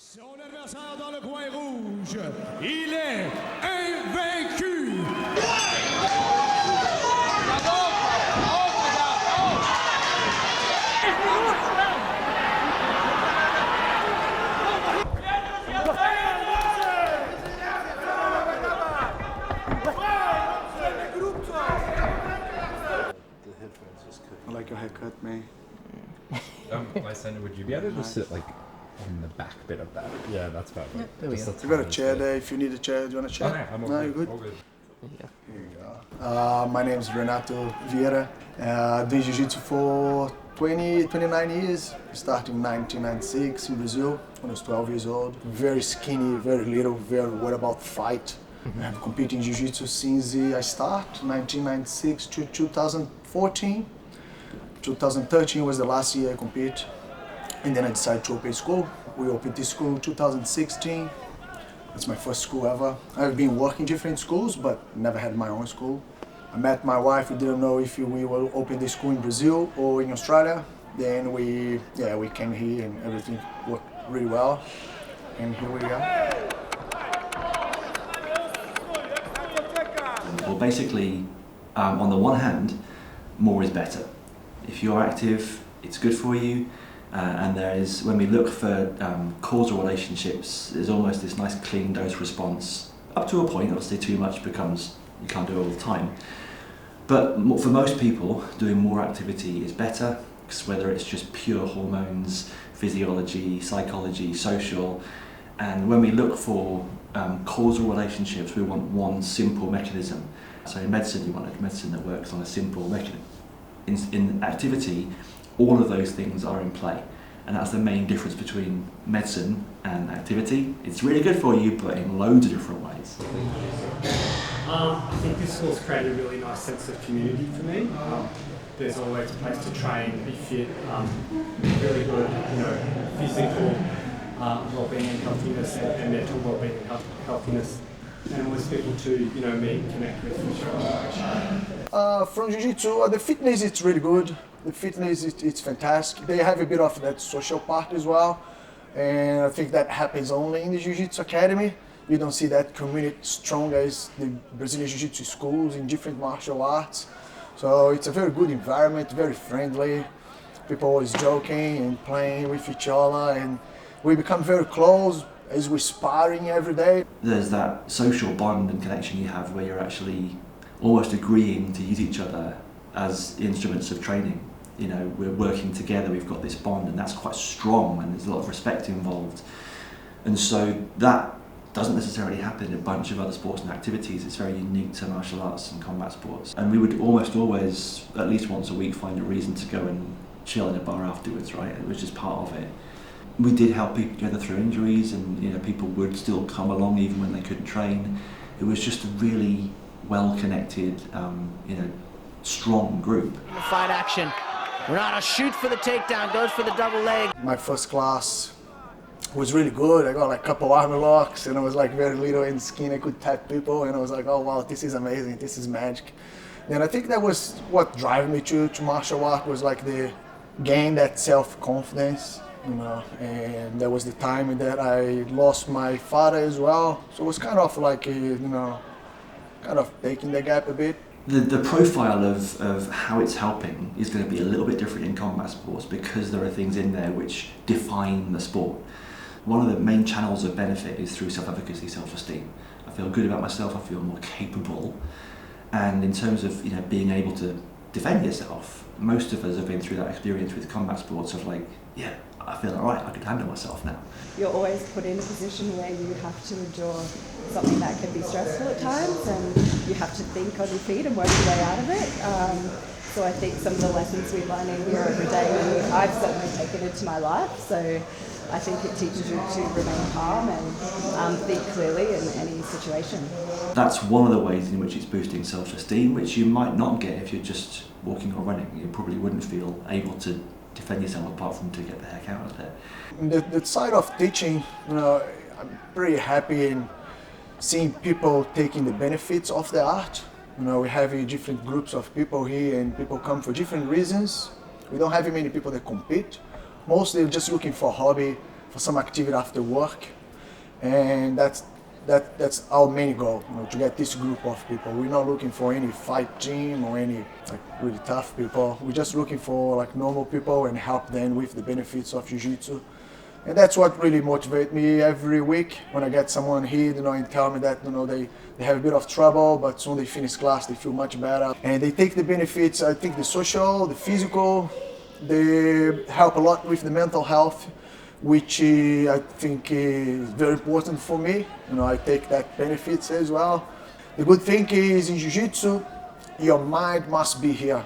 Son adversaire dans le coin rouge, il est invaincu. I like your haircut, man. Lysander, would you be able to just sit like on the back bit of that? Yeah, that's perfect. Yeah, there we go. You got a chair there if you need a chair. Do you want a chair? Oh, no, I'm all no, good. you're good. All good. Yeah. Here you go. My name is Renato Vieira. Doing Jiu-Jitsu for 29 years. Starting in 1996 in Brazil when I was 12 years old. Very skinny, very little, very worried about fight. I've competed in Jiu-Jitsu since I started, 1996 to 2014. 2013 was the last year I competed. And then I decided to open a school. We opened this school in 2016. It's my first school ever. I've been working different schools, but never had my own school. I met my wife. We didn't know if we will open the school in Brazil or in Australia. Then we came here and everything worked really well. And here we are. Well, basically, on the one hand, more is better. If you're active, it's good for you. And there is, when we look for causal relationships, there's almost this nice clean dose response. Up to a point, obviously too much becomes, you can't do it all the time. But for most people, doing more activity is better, because whether it's just pure hormones, physiology, psychology, social. And when we look for causal relationships, we want one simple mechanism. So in medicine, you want a medicine that works on a simple mechanism. In activity, all of those things are in play, and that's the main difference between medicine and activity. It's really good for you, but in loads of different ways. I think this school's created a really nice sense of community for me. There's always a place to train, be fit, really good, physical well-being and healthiness, and mental well-being and healthiness. And always people to meet and connect with and show. From Jiu-Jitsu, the fitness is really good. The fitness it's fantastic. They have a bit of that social part as well, and I think that happens only in the Jiu-Jitsu Academy. You don't see that community strong as the Brazilian Jiu-Jitsu schools in different martial arts. So it's a very good environment, very friendly. People always joking and playing with each other, and we become very close as we're sparring every day. There's that social bond and connection you have where you're actually almost agreeing to use each other as instruments of training. We're working together, we've got this bond, and that's quite strong, and there's a lot of respect involved. And so that doesn't necessarily happen in a bunch of other sports and activities. It's very unique to martial arts and combat sports. And we would almost always, at least once a week, find a reason to go and chill in a bar afterwards, right? Which is part of it. We did help people together through injuries, and people would still come along even when they couldn't train. It was just a really well-connected, strong group. Fight action. Renato shoots for the takedown, goes for the double leg. My first class was really good. I got like a couple arm locks, and I was like very little and skinny. I could tap people, and I was like, oh wow, this is amazing, this is magic. And I think that was what drove me to martial art, was like the gain that self-confidence. And there was the time that I lost my father as well. So it was kind of like, kind of taking the gap a bit. The profile of how it's helping is going to be a little bit different in combat sports because there are things in there which define the sport. One of the main channels of benefit is through self-efficacy, self-esteem. I feel good about myself, I feel more capable. And in terms of being able to defend yourself, most of us have been through that experience with combat sports of like, yeah, I feel alright, I can handle myself now. You're always put in a position where you have to endure something that can be stressful at times, and you have to think on your feet and work your way out of it. So I think some of the lessons we learn in here every day, I've certainly taken into my life. So I think it teaches you to remain calm and think clearly in any situation. That's one of the ways in which it's boosting self-esteem, which you might not get if you're just walking or running. You probably wouldn't feel able to defend yourself apart from to get the heck out of it. The side of teaching, I'm pretty happy in seeing people taking the benefits of the art. We have different groups of people here, and people come for different reasons. We don't have many people that compete. Mostly just looking for hobby, for some activity after work, and that's our main goal, to get this group of people. We're not looking for any fight team or any really tough people. We're just looking for normal people and help them with the benefits of jiu-jitsu. And that's what really motivates me every week when I get someone here, and tell me that they have a bit of trouble, but soon they finish class, they feel much better, and they take the benefits. I think the social, the physical, they help a lot with the mental health, which I think is very important for me. I take that benefits as well. The good thing is in jiu-jitsu, your mind must be here.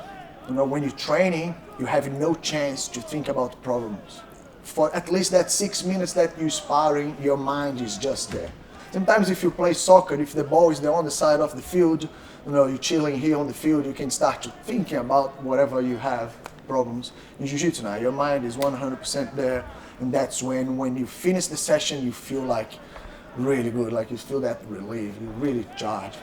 When you're training, you have no chance to think about problems. For at least that 6 minutes that you're sparring, your mind is just there. Sometimes if you play soccer, if the ball is on the side of the field, you're chilling here on the field, you can start to thinking about whatever you have problems. In jiu-jitsu now, your mind is 100% there, and that's when you finish the session, you feel really good, you feel that relief, you're really charged.